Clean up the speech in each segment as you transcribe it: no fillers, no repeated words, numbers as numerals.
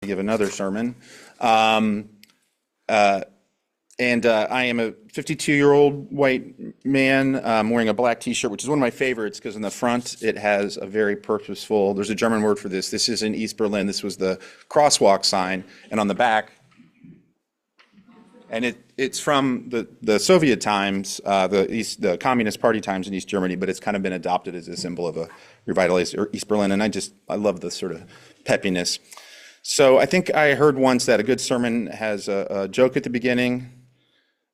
Give another sermon. Um, uh, I am a 52-year-old white man wearing a black t-shirt, which is one of my favorites because in the front it has a very purposeful, there's a German word for this. This is in East Berlin. This was the crosswalk sign. And on the back, and it's from the Soviet times, the Communist Party times in East Germany, but it's kind of been adopted as a symbol of a revitalized East Berlin. And I love the sort of peppiness. So I think I heard once that a good sermon has a joke at the beginning,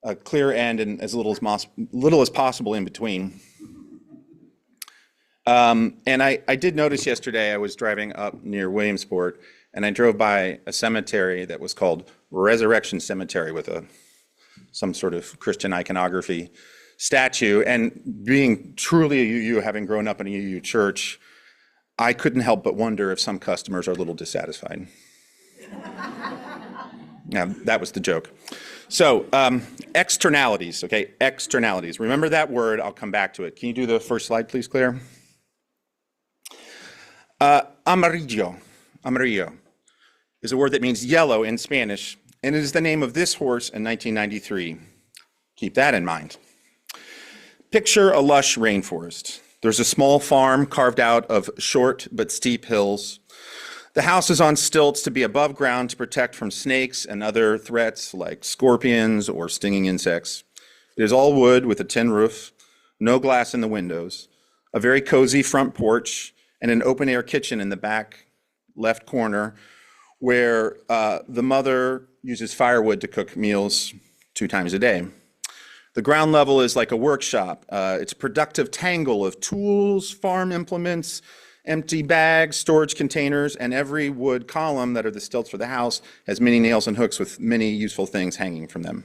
a clear end, and as little as possible in between. And I did notice yesterday I was driving up near Williamsport, and I drove by a cemetery that was called Resurrection Cemetery with some sort of Christian iconography statue. And being truly a UU, having grown up in a UU church, I couldn't help but wonder if some customers are a little dissatisfied. Yeah, that was the joke. So, externalities, okay? Externalities. Remember that word, I'll come back to it. Can you do the first slide, please, Claire? Amarillo is a word that means yellow in Spanish, and it is the name of this horse in 1993. Keep that in mind. Picture a lush rainforest. There's a small farm carved out of short but steep hills. The house is on stilts to be above ground to protect from snakes and other threats like scorpions or stinging insects. It is all wood with a tin roof, no glass in the windows, a very cozy front porch, and an open-air kitchen in the back left corner where the mother uses firewood to cook meals 2 times a day. The ground level is like a workshop. It's a productive tangle of tools, farm implements, empty bags, storage containers, and every wood column that are the stilts for the house has many nails and hooks with many useful things hanging from them.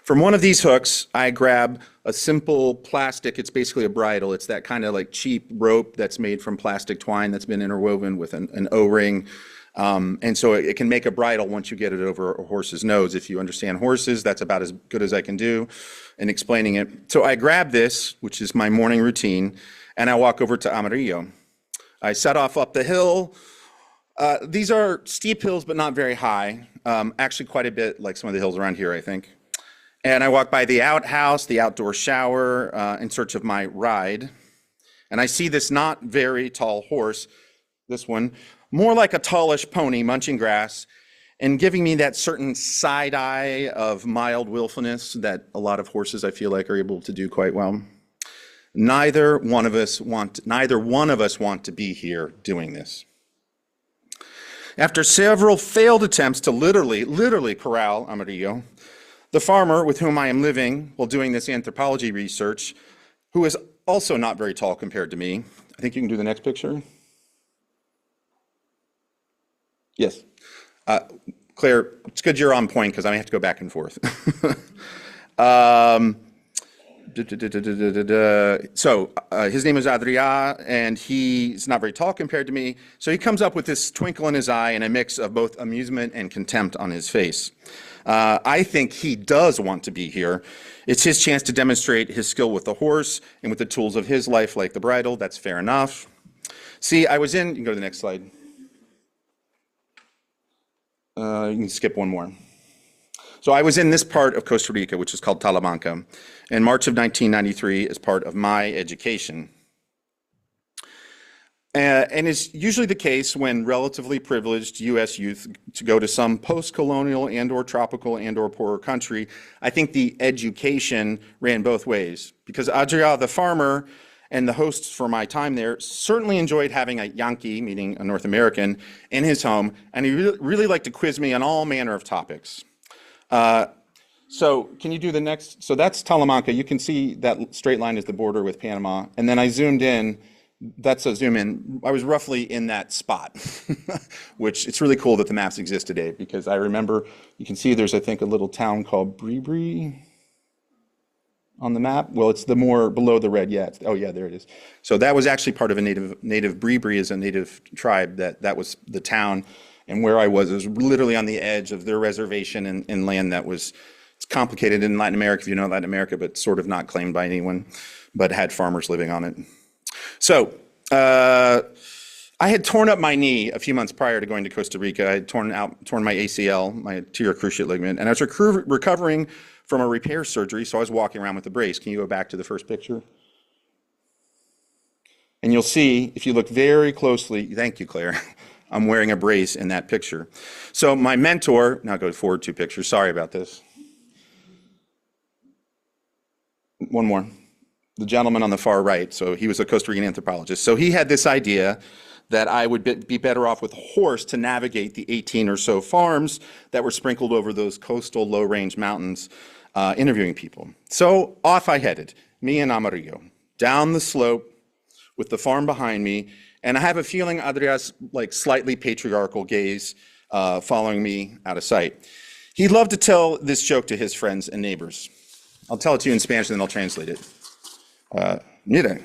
From one of these hooks, I grab a simple plastic, it's basically a bridle. It's that kind of like cheap rope that's made from plastic twine that's been interwoven with an O-ring. And so it can make a bridle once you get it over a horse's nose. If you understand horses, that's about as good as I can do in explaining it. So I grab this, which is my morning routine, and I walk over to Amarillo. I set off up the hill. These are steep hills, but not very high. Actually quite a bit like some of the hills around here, I think. And I walk by the outhouse, the outdoor shower, in search of my ride. And I see this not very tall horse, this one, more like a tallish pony munching grass and giving me that certain side eye of mild willfulness that a lot of horses I feel like are able to do quite well. Neither one of us want to be here doing this. After several failed attempts to literally corral Amarillo, the farmer with whom I am living while doing this anthropology research, who is also not very tall compared to me. I think you can do the next picture. Yes. Claire, it's good you're on point because I may have to go back and forth. So his name is Adria, and he's not very tall compared to me. So he comes up with this twinkle in his eye and a mix of both amusement and contempt on his face. I think he does want to be here. It's his chance to demonstrate his skill with the horse and with the tools of his life, like the bridle. That's fair enough. See, you can go to the next slide. You can skip one more. So I was in this part of Costa Rica, which is called Talamanca, in March of 1993 as part of my education. And it's usually the case when relatively privileged U.S. youth to go to some post-colonial and or tropical and or poorer country, I think the education ran both ways. Because Adria, the farmer, and the hosts for my time there certainly enjoyed having a Yankee, meaning a North American, in his home, and he really liked to quiz me on all manner of topics. So can you do the next? So that's Talamanca. You can see that straight line is the border with Panama. And then I zoomed in. That's a zoom in. I was roughly in that spot, which it's really cool that the maps exist today because I remember, you can see there's, I think, a little town called Bribri on the map. Well, it's the more below the red. Yeah. Oh, yeah, there it is. So that was actually part of a native Bribri is a native tribe that was the town. And where I was literally on the edge of their reservation in land that was, it's complicated in Latin America, if you know Latin America, but sort of not claimed by anyone, but had farmers living on it. So I had torn up my knee a few months prior to going to Costa Rica. I had torn my ACL, my anterior cruciate ligament, and I was recovering from a repair surgery, so I was walking around with a brace. Can you go back to the first picture? And you'll see, if you look very closely, thank you, Claire, I'm wearing a brace in that picture. So my mentor, now go forward 2 pictures, sorry about this. One more. The gentleman on the far right, so he was a Costa Rican anthropologist. So he had this idea that I would be better off with a horse to navigate the 18 or so farms that were sprinkled over those coastal low-range mountains, interviewing people. So off I headed, me and Amarillo, down the slope with the farm behind me, and I have a feeling Adria's like slightly patriarchal gaze following me out of sight. He loved to tell this joke to his friends and neighbors. I'll tell it to you in Spanish and then I'll translate it. Mira,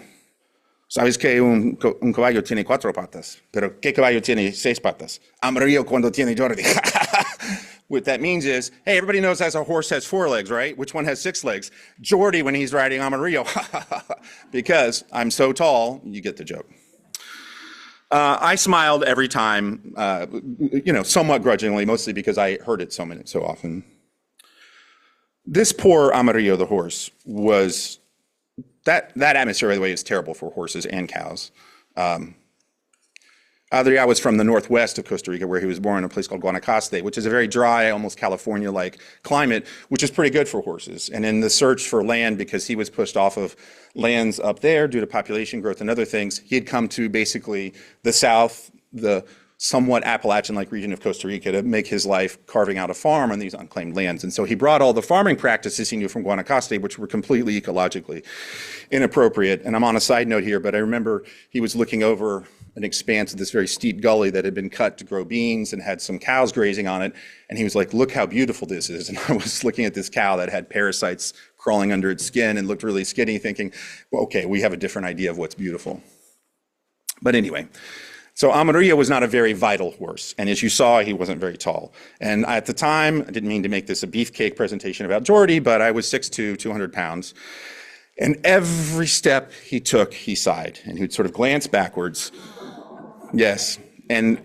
sabes que un caballo tiene 4 patas, pero ¿qué caballo tiene 6 patas? Amarillo cuando tiene Jordi. What that means is, hey, everybody knows as a horse has 4 legs, right? Which one has 6 legs? Jordi when he's riding Amarillo. Because I'm so tall, you get the joke. I smiled every time, somewhat grudgingly, mostly because I heard it so often. This poor Amarillo, the horse, was, that atmosphere, by the way, is terrible for horses and cows. Adria was from the northwest of Costa Rica, where he was born in a place called Guanacaste, which is a very dry, almost California-like climate, which is pretty good for horses. And in the search for land, because he was pushed off of lands up there due to population growth and other things, he had come to basically the south, the somewhat Appalachian-like region of Costa Rica to make his life carving out a farm on these unclaimed lands. And so he brought all the farming practices he knew from Guanacaste, which were completely ecologically inappropriate. And I'm on a side note here, but I remember he was looking over an expanse of this very steep gully that had been cut to grow beans and had some cows grazing on it. And he was like, look how beautiful this is. And I was looking at this cow that had parasites crawling under its skin and looked really skinny, thinking, well, okay, we have a different idea of what's beautiful. But anyway, so Amarillo was not a very vital horse. And as you saw, he wasn't very tall. And at the time, I didn't mean to make this a beefcake presentation about Jordi, but I was 6'2", 200 pounds. And every step he took, he sighed. And he would sort of glance backwards. Yes, and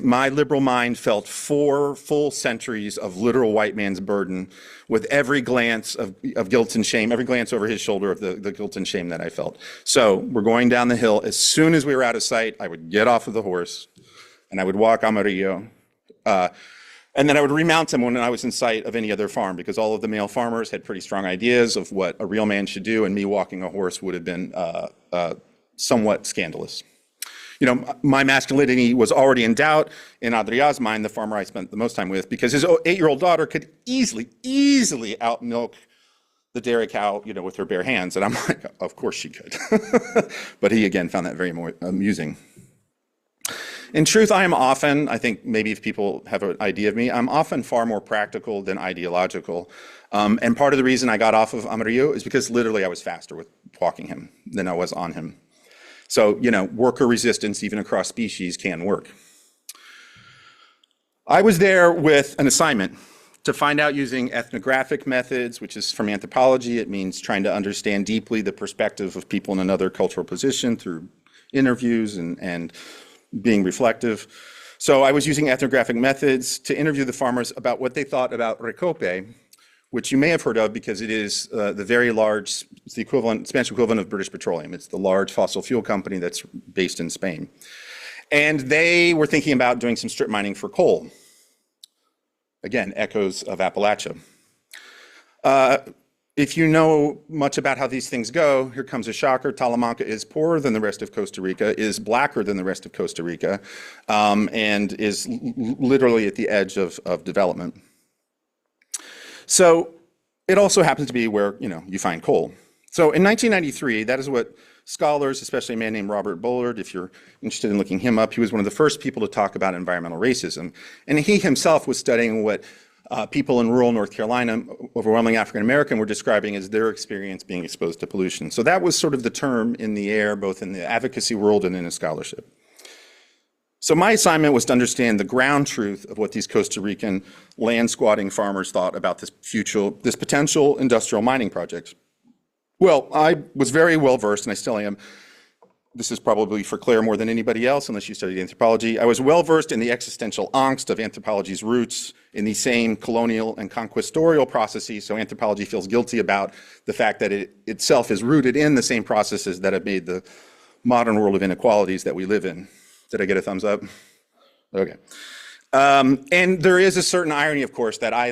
my liberal mind felt 4 full centuries of literal white man's burden with every glance of guilt and shame, every glance over his shoulder of the guilt and shame that I felt. So we're going down the hill. As soon as we were out of sight, I would get off of the horse and I would walk Amarillo. And then I would remount him when I was in sight of any other farm, because all of the male farmers had pretty strong ideas of what a real man should do, and me walking a horse would have been somewhat scandalous. You know, my masculinity was already in doubt in Adria's mind, the farmer I spent the most time with, because his 8-year-old daughter could easily out-milk the dairy cow, you know, with her bare hands. And I'm like, of course she could. But he, again, found that very more amusing. In truth, I am often, I think maybe if people have an idea of me, I'm often far more practical than ideological. And part of the reason I got off of Amarillo is because literally I was faster with walking him than I was on him. So, you know, worker resistance, even across species, can work. I was there with an assignment to find out using ethnographic methods, which is from anthropology. It means trying to understand deeply the perspective of people in another cultural position through interviews and being reflective. So I was using ethnographic methods to interview the farmers about what they thought about recope, which you may have heard of because it is the very large, it's the equivalent, Spanish equivalent of British Petroleum. It's the large fossil fuel company that's based in Spain. And they were thinking about doing some strip mining for coal. Again, echoes of Appalachia. If you know much about how these things go, here comes a shocker. Talamanca is poorer than the rest of Costa Rica, is blacker than the rest of Costa Rica, and is literally at the edge of development. So it also happens to be where, you know, you find coal. So in 1993, that is what scholars, especially a man named Robert Bullard, if you're interested in looking him up, he was one of the first people to talk about environmental racism. And he himself was studying what people in rural North Carolina, overwhelmingly African American, were describing as their experience being exposed to pollution. So that was sort of the term in the air, both in the advocacy world and in the scholarship. So my assignment was to understand the ground truth of what these Costa Rican land squatting farmers thought about this potential industrial mining project. Well, I was very well versed, and I still am, this is probably for Claire more than anybody else, unless you studied anthropology. I was well-versed in the existential angst of anthropology's roots in the same colonial and conquistorial processes, so anthropology feels guilty about the fact that it itself is rooted in the same processes that have made the modern world of inequalities that we live in. Did I get a thumbs up? Okay. And there is a certain irony, of course, that I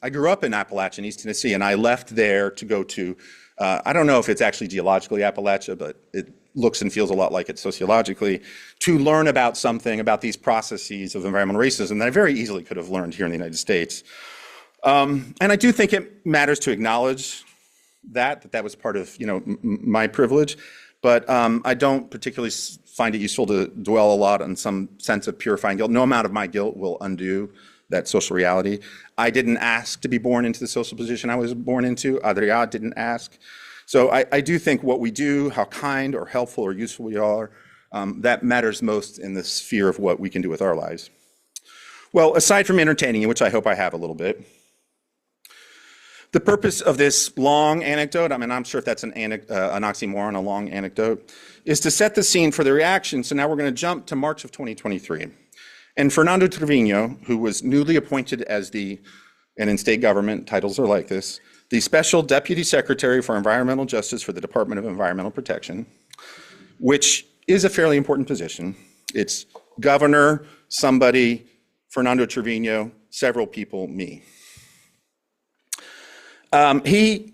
grew up in Appalachia, East Tennessee, and I left there to go to, I don't know if it's actually geologically Appalachia, but it looks and feels a lot like it sociologically, to learn about something about these processes of environmental racism that I very easily could have learned here in the United States. And I do think it matters to acknowledge that was part of, my privilege, but I don't particularly find it useful to dwell a lot on some sense of purifying guilt. No amount of my guilt will undo that social reality. I didn't ask to be born into the social position I was born into. Adria didn't ask. So I do think what we do, how kind or helpful or useful we are, that matters most in the sphere of what we can do with our lives. Well, aside from entertaining you, which I hope I have a little bit, the purpose of this long anecdote, I'm sure if that's an oxymoron, a long anecdote, is to set the scene for the reaction. So now we're going to jump to March of 2023. And Fernando Trevino, who was newly appointed as and in state government, titles are like this, the Special Deputy Secretary for Environmental Justice for the Department of Environmental Protection, which is a fairly important position. It's governor, somebody, Fernando Trevino, several people, me. He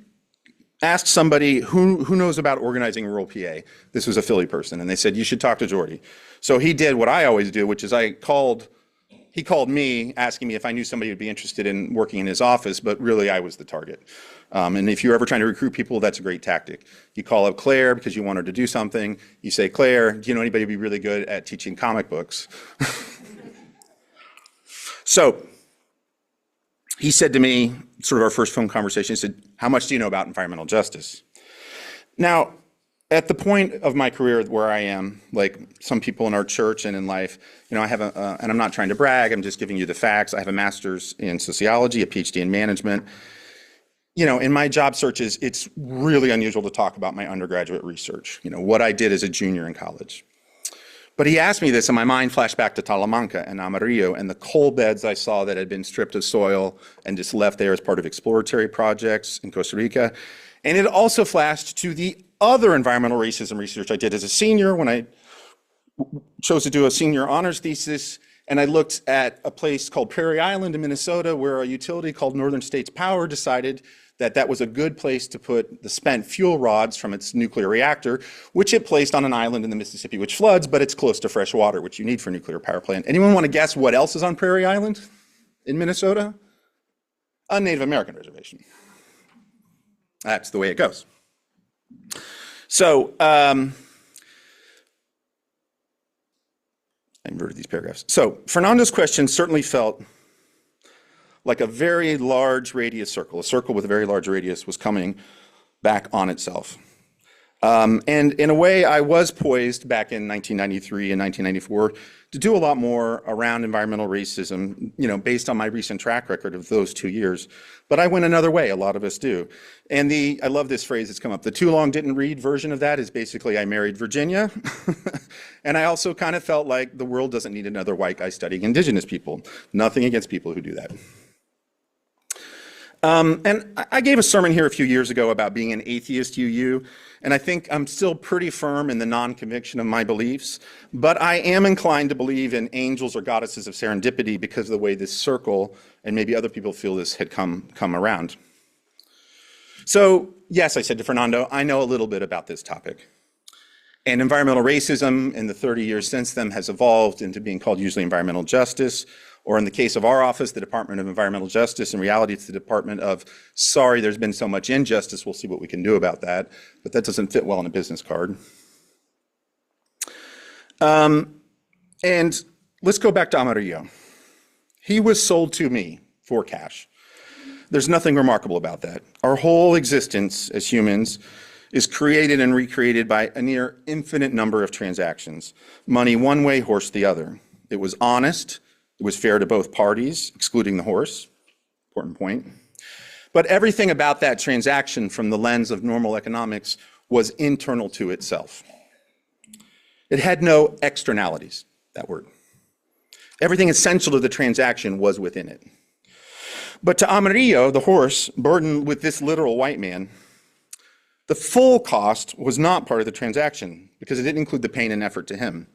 asked somebody who knows about organizing rural PA. This was a Philly person, and they said, you should talk to Jordi. So he did what I always do, which is he called me asking me if I knew somebody who'd be interested in working in his office, but really I was the target. And if you're ever trying to recruit people, that's a great tactic. You call up Claire because you want her to do something. You say, Claire, do you know anybody who'd be really good at teaching comic books? So he said to me, sort of our first phone conversation, he said, how much do you know about environmental justice? Now, at the point of my career where I am, like some people in our church and in life, I have and I'm not trying to brag, I'm just giving you the facts. I have a master's in sociology, a PhD in management. In my job searches, it's really unusual to talk about my undergraduate research, what I did as a junior in college. But he asked me this, and my mind flashed back to Talamanca and Amarillo and the coal beds I saw that had been stripped of soil and just left there as part of exploratory projects in Costa Rica. And it also flashed to the other environmental racism research I did as a senior when I chose to do a senior honors thesis. And I looked at a place called Prairie Island in Minnesota, where a utility called Northern States Power decided that was a good place to put the spent fuel rods from its nuclear reactor, which it placed on an island in the Mississippi, which floods, but it's close to fresh water, which you need for a nuclear power plant. Anyone want to guess what else is on Prairie Island in Minnesota? A Native American reservation. That's the way it goes. So, I inverted these paragraphs. So, Fernando's question certainly felt like a very large radius circle, a circle with a very large radius was coming back on itself. And in a way, I was poised back in 1993 and 1994 to do a lot more around environmental racism, based on my recent track record of those 2 years. But I went another way, a lot of us do. And I love this phrase that's come up. The too long didn't read version of that is basically I married Virginia. And I also kind of felt like the world doesn't need another white guy studying indigenous people. Nothing against people who do that. And I gave a sermon here a few years ago about being an atheist UU, and I think I'm still pretty firm in the non-conviction of my beliefs, but I am inclined to believe in angels or goddesses of serendipity because of the way this circle, and maybe other people feel this, had come around. So, yes, I said to Fernando, I know a little bit about this topic. And environmental racism in the 30 years since then has evolved into being called usually environmental justice, or in the case of our office, the Department of Environmental Justice. In reality, it's the Department of, sorry, there's been so much injustice, we'll see what we can do about that. But that doesn't fit well on a business card. And let's go back to Amarillo. He was sold to me for cash. There's nothing remarkable about that. Our whole existence as humans is created and recreated by a near infinite number of transactions. Money one way, horse the other. It was honest. It was fair to both parties, excluding the horse. Important point. But everything about that transaction from the lens of normal economics was internal to itself. It had no externalities, that word. Everything essential to the transaction was within it. But to Amarillo, the horse, burdened with this literal white man, the full cost was not part of the transaction because it didn't include the pain and effort to him.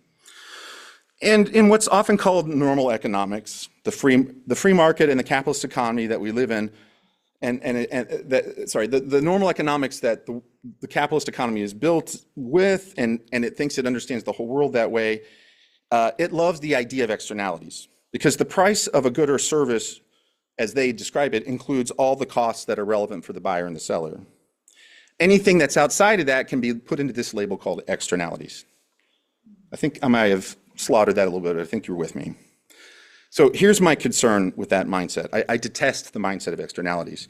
And in what's often called normal economics, the free market and the capitalist economy that we live in, the normal economics that the capitalist economy is built with, and it thinks it understands the whole world that way, it loves the idea of externalities because the price of a good or service, as they describe it, includes all the costs that are relevant for the buyer and the seller. Anything that's outside of that can be put into this label called externalities. I think I might have slaughtered that a little bit, but I think you're with me. So here's my concern with that mindset. I detest the mindset of externalities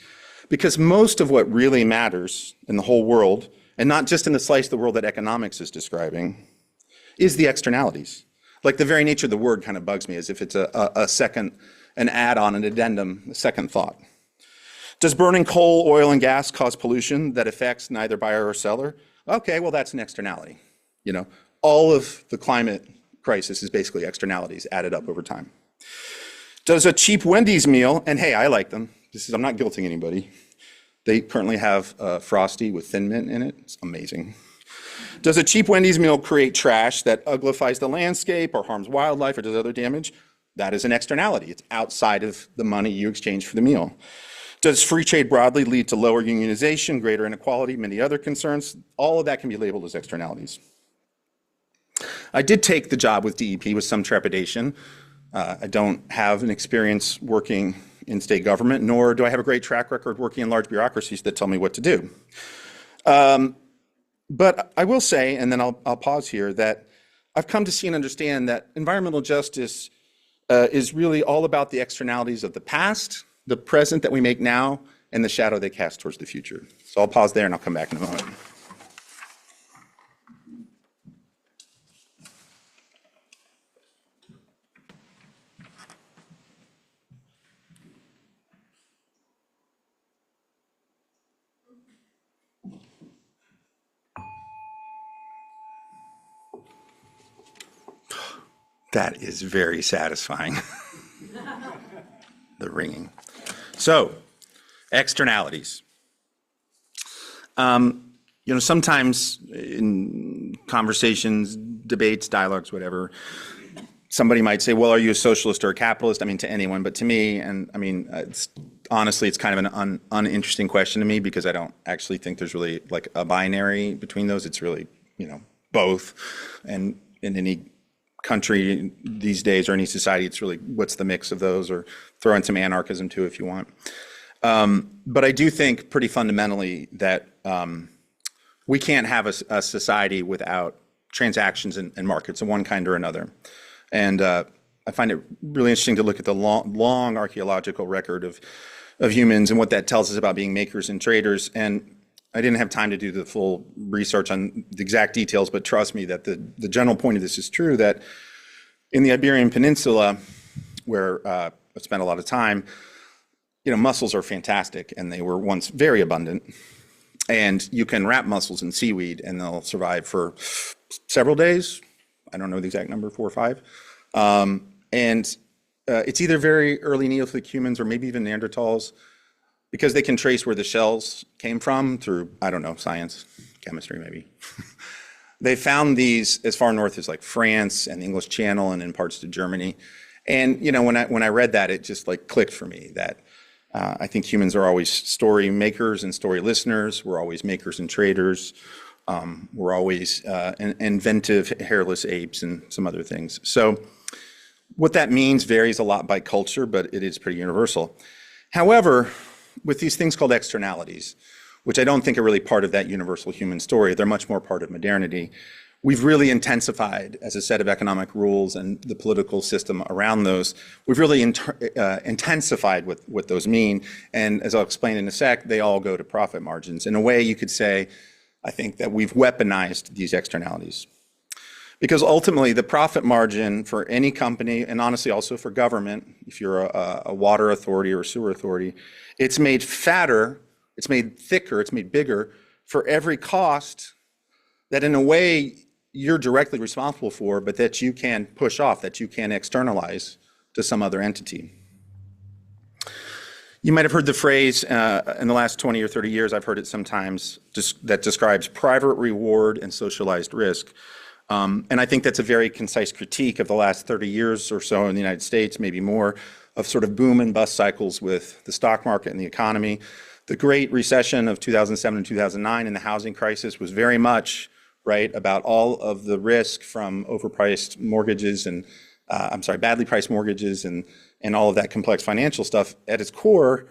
because most of what really matters in the whole world, and not just in the slice of the world that economics is describing, is the externalities. Like the very nature of the word kind of bugs me, as if it's an add-on, an addendum, a second thought. Does burning coal, oil, and gas cause pollution that affects neither buyer or seller? Okay, well, that's an externality. You know, all of the climate crisis is basically externalities added up over time. Does a cheap Wendy's meal, and hey, I like them. I'm not guilting anybody. They currently have Frosty with Thin Mint in it. It's amazing. Does a cheap Wendy's meal create trash that uglifies the landscape or harms wildlife or does other damage? That is an externality. It's outside of the money you exchange for the meal. Does free trade broadly lead to lower unionization, greater inequality, many other concerns? All of that can be labeled as externalities. I did take the job with DEP with some trepidation. I don't have an experience working in state government, nor do I have a great track record working in large bureaucracies that tell me what to do. But I will say, and then I'll pause here, that I've come to see and understand that environmental justice is really all about the externalities of the past, the present that we make now, and the shadow they cast towards the future. So I'll pause there and I'll come back in a moment. That is very satisfying. The ringing. So, externalities. Sometimes in conversations, debates, dialogues, whatever, somebody might say, well, are you a socialist or a capitalist? I mean, to anyone, but to me, and I mean, honestly, it's kind of an uninteresting question to me because I don't actually think there's really like a binary between those. It's really, both. And in any country these days or any society, it's really what's the mix of those, or throw in some anarchism too if you want. But I do think pretty fundamentally that we can't have a society without transactions and markets of one kind or another. And I find it really interesting to look at the long archaeological record of humans and what that tells us about being makers and traders. And I didn't have time to do the full research on the exact details, but trust me that the general point of this is true, that in the Iberian Peninsula, where I spent a lot of time, mussels are fantastic, and they were once very abundant. And you can wrap mussels in seaweed, and they'll survive for several days. I don't know the exact number, 4 or 5. It's either very early Neolithic humans or maybe even Neanderthals, because they can trace where the shells came from through, I don't know, science, chemistry maybe. They found these as far north as like France and the English Channel and in parts of Germany. And when I read that, it just like clicked for me that I think humans are always story makers and story listeners. We're always makers and traders. We're always inventive, hairless apes and some other things. So what that means varies a lot by culture, but it is pretty universal. However, with these things called externalities, which I don't think are really part of that universal human story, they're much more part of modernity. We've really intensified as a set of economic rules and the political system around those. We've really intensified what those mean. And as I'll explain in a sec, they all go to profit margins. In a way, you could say, I think that we've weaponized these externalities. Because ultimately, the profit margin for any company, and honestly also for government, if you're a water authority or a sewer authority, it's made fatter, it's made thicker, it's made bigger for every cost that in a way you're directly responsible for, but that you can push off, that you can externalize to some other entity. You might have heard the phrase in the last 20 or 30 years, I've heard it sometimes, that describes private reward and socialized risk. And I think that's a very concise critique of the last 30 years or so in the United States, maybe more, of sort of boom and bust cycles with the stock market and the economy. The Great Recession of 2007 and 2009 and the housing crisis was very much, right, about all of the risk from overpriced mortgages and, badly priced mortgages and all of that complex financial stuff. At its core,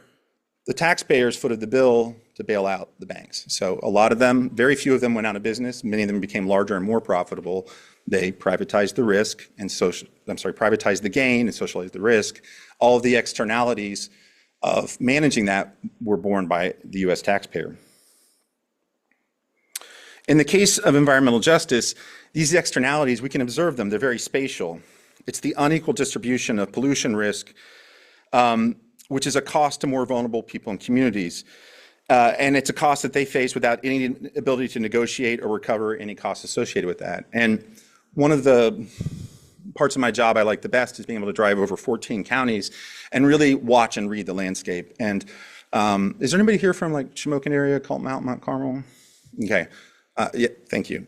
the taxpayers footed the bill to bail out the banks. So a lot of them, very few of them went out of business. Many of them became larger and more profitable. They privatized the risk and privatized the gain and socialized the risk. All of the externalities of managing that were borne by the US taxpayer. In the case of environmental justice, these externalities, we can observe them, they're very spatial. It's the unequal distribution of pollution risk, which is a cost to more vulnerable people and communities. And it's a cost that they face without any ability to negotiate or recover any costs associated with that. And one of the parts of my job I like the best is being able to drive over 14 counties and really watch and read the landscape. And is there anybody here from like Shamokin area, Colt Mountain, Mount Carmel? Okay, yeah, thank you.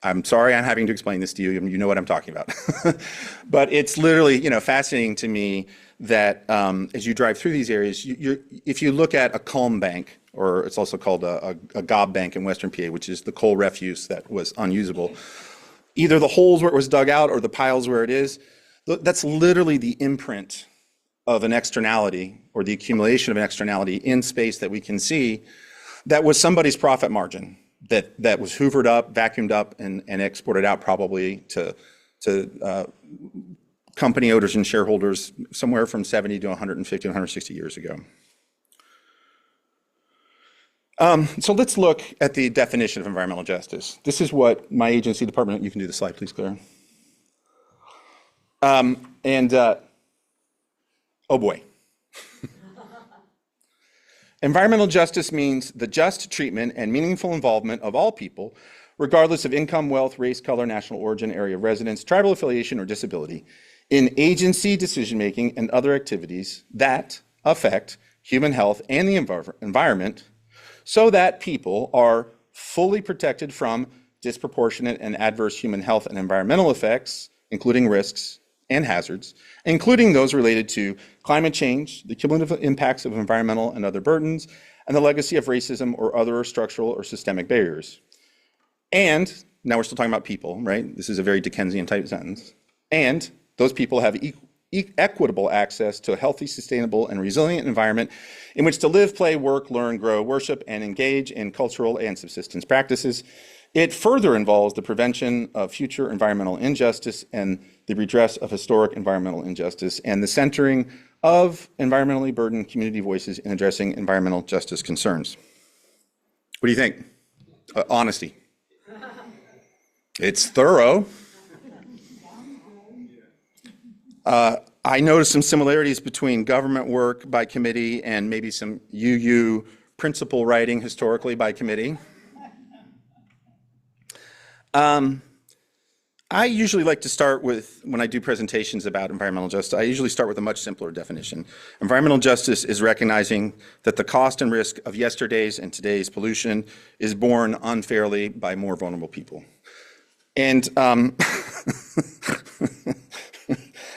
I'm sorry I'm having to explain this to you. You know what I'm talking about. But it's literally, fascinating to me that as you drive through these areas, if you look at a culm bank, or it's also called a gob bank in Western PA, which is the coal refuse that was unusable, either the holes where it was dug out or the piles where it is, that's literally the imprint of an externality or the accumulation of an externality in space that we can see that was somebody's profit margin. That was hoovered up, vacuumed up, and exported out probably to company owners and shareholders somewhere from 70 to 150, 160 years ago. So let's look at the definition of environmental justice. This is what my agency department, you can do the slide, please, Claire. Oh boy. Environmental justice means the just treatment and meaningful involvement of all people, regardless of income, wealth, race, color, national origin, area of residence, tribal affiliation, or disability, in agency decision-making and other activities that affect human health and the environment, so that people are fully protected from disproportionate and adverse human health and environmental effects, including risks and hazards, including those related to climate change, the cumulative impacts of environmental and other burdens, and the legacy of racism or other structural or systemic barriers. And, now we're still talking about people, right? This is a very Dickensian type sentence. And those people have equitable access to a healthy, sustainable, and resilient environment in which to live, play, work, learn, grow, worship, and engage in cultural and subsistence practices. It further involves the prevention of future environmental injustice and the redress of historic environmental injustice and the centering of environmentally burdened community voices in addressing environmental justice concerns. What do you think? Honesty. It's thorough. I noticed some similarities between government work by committee and maybe some UU principle writing historically by committee. I usually like to start with, when I do presentations about environmental justice, I usually start with a much simpler definition. Environmental justice is recognizing that the cost and risk of yesterday's and today's pollution is borne unfairly by more vulnerable people. And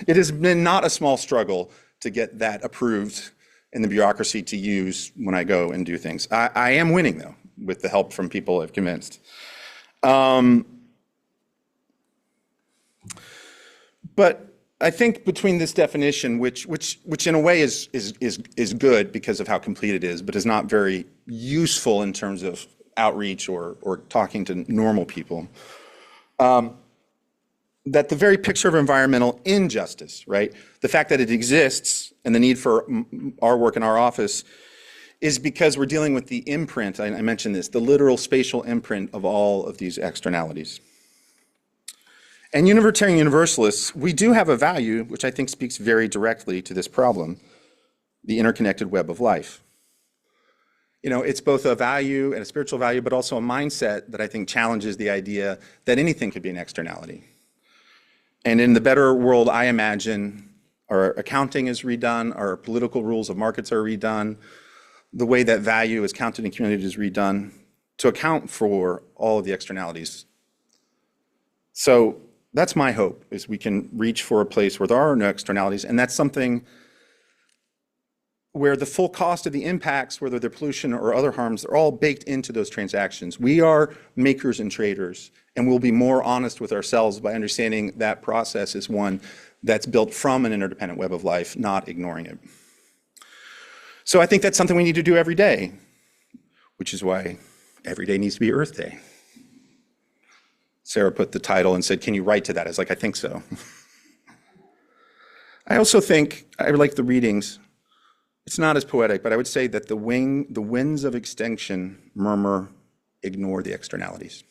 it has been not a small struggle to get that approved in the bureaucracy to use when I go and do things. I am winning, though, with the help from people I've convinced. But I think between this definition, which in a way is good because of how complete it is, but is not very useful in terms of outreach or talking to normal people, that the very picture of environmental injustice, right, the fact that it exists and the need for our work in our office is because we're dealing with the imprint, I mentioned this, the literal spatial imprint of all of these externalities. And Unitarian Universalists, we do have a value which I think speaks very directly to this problem, the interconnected web of life. it's both a value and a spiritual value, but also a mindset that I think challenges the idea that anything could be an externality. And in the better world, I imagine our accounting is redone, our political rules of markets are redone, the way that value is counted in communities is redone to account for all of the externalities. So that's my hope, is we can reach for a place where there are no externalities, and that's something where the full cost of the impacts, whether they're pollution or other harms, are all baked into those transactions. We are makers and traders, and we'll be more honest with ourselves by understanding that process is one that's built from an interdependent web of life, not ignoring it. So I think that's something we need to do every day, which is why every day needs to be Earth Day. Sarah put the title and said, "Can you write to that?" I was like, "I think so." I also think, I like the readings. It's not as poetic, but I would say that the winds of extinction murmur, ignore the externalities.